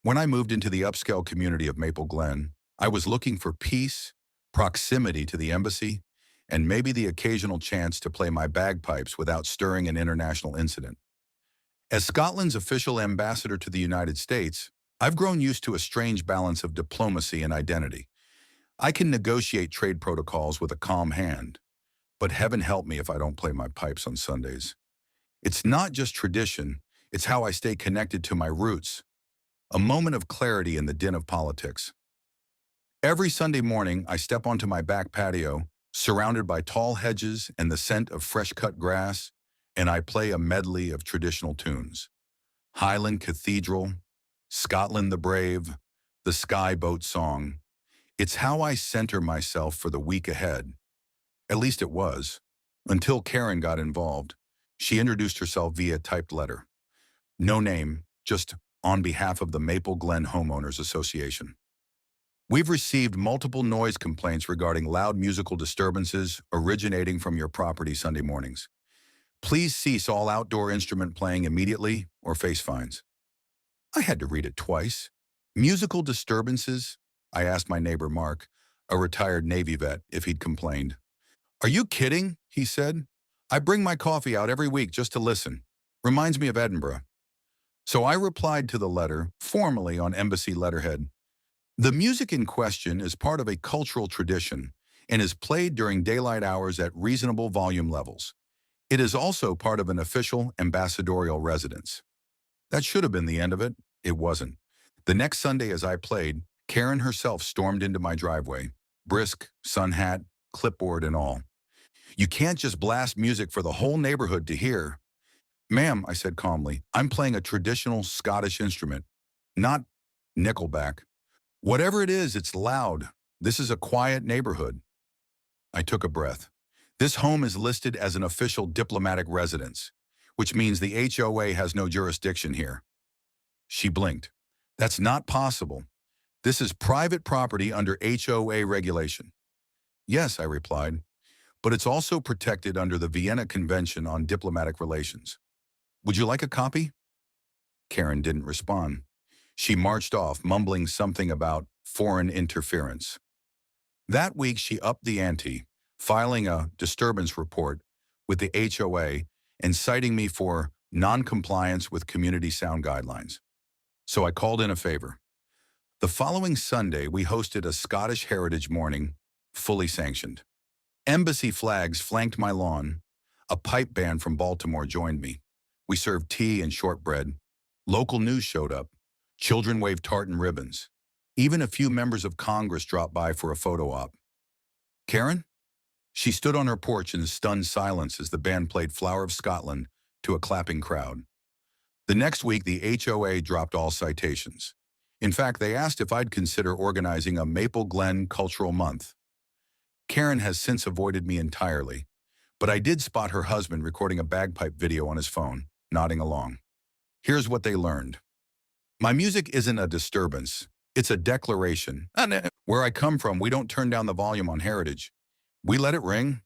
When I moved into the upscale community of Maple Glen, I was looking for peace, proximity to the embassy, and maybe the occasional chance to play my bagpipes without stirring an international incident. As Scotland's official ambassador to the United States, I've grown used to a strange balance of diplomacy and identity. I can negotiate trade protocols with a calm hand, but heaven help me if I don't play my pipes on Sundays. It's not just tradition, it's how I stay connected to my roots, a moment of clarity in the din of politics. Every Sunday morning, I step onto my back patio, surrounded by tall hedges and the scent of fresh-cut grass, and I play a medley of traditional tunes. Highland Cathedral, Scotland the Brave, the Sky Boat Song. It's how I center myself for the week ahead. At least it was, until Karen got involved. She introduced herself via typed letter. No name, just on behalf of the Maple Glen Homeowners Association. We've received multiple noise complaints regarding loud musical disturbances originating from your property Sunday mornings. Please cease all outdoor instrument playing immediately or face fines. I had to read it twice. Musical disturbances? I asked my neighbor Mark, a retired Navy vet, if he'd complained. Are you kidding? He said. I bring my coffee out every week just to listen. Reminds me of Edinburgh. So I replied to the letter, formally on embassy letterhead. The music in question is part of a cultural tradition and is played during daylight hours at reasonable volume levels. It is also part of an official ambassadorial residence. That should have been the end of it. It wasn't. The next Sunday as I played, Karen herself stormed into my driveway, brisk, sun hat, clipboard and all. You can't just blast music for the whole neighborhood to hear. Ma'am, I said calmly, I'm playing a traditional Scottish instrument, not Nickelback. Whatever it is, it's loud. This is a quiet neighborhood. I took a breath. This home is listed as an official diplomatic residence, which means the HOA has no jurisdiction here. She blinked. That's not possible. This is private property under HOA regulation. Yes, I replied, but it's also protected under the Vienna Convention on Diplomatic Relations. Would you like a copy? Karen didn't respond. She marched off, mumbling something about foreign interference. That week, she upped the ante, filing a disturbance report with the HOA and citing me for non-compliance with community sound guidelines. So I called in a favor. The following Sunday, we hosted a Scottish Heritage Morning, fully sanctioned. Embassy flags flanked my lawn. A pipe band from Baltimore joined me. We served tea and shortbread. Local news showed up. Children waved tartan ribbons. Even a few members of Congress dropped by for a photo op. Karen? She stood on her porch in stunned silence as the band played Flower of Scotland to a clapping crowd. The next week, the HOA dropped all citations. In fact, they asked if I'd consider organizing a Maple Glen Cultural Month. Karen has since avoided me entirely, but I did spot her husband recording a bagpipe video on his phone, nodding along. Here's what they learned. My music isn't a disturbance. It's a declaration. Where I come from, we don't turn down the volume on heritage. We let it ring.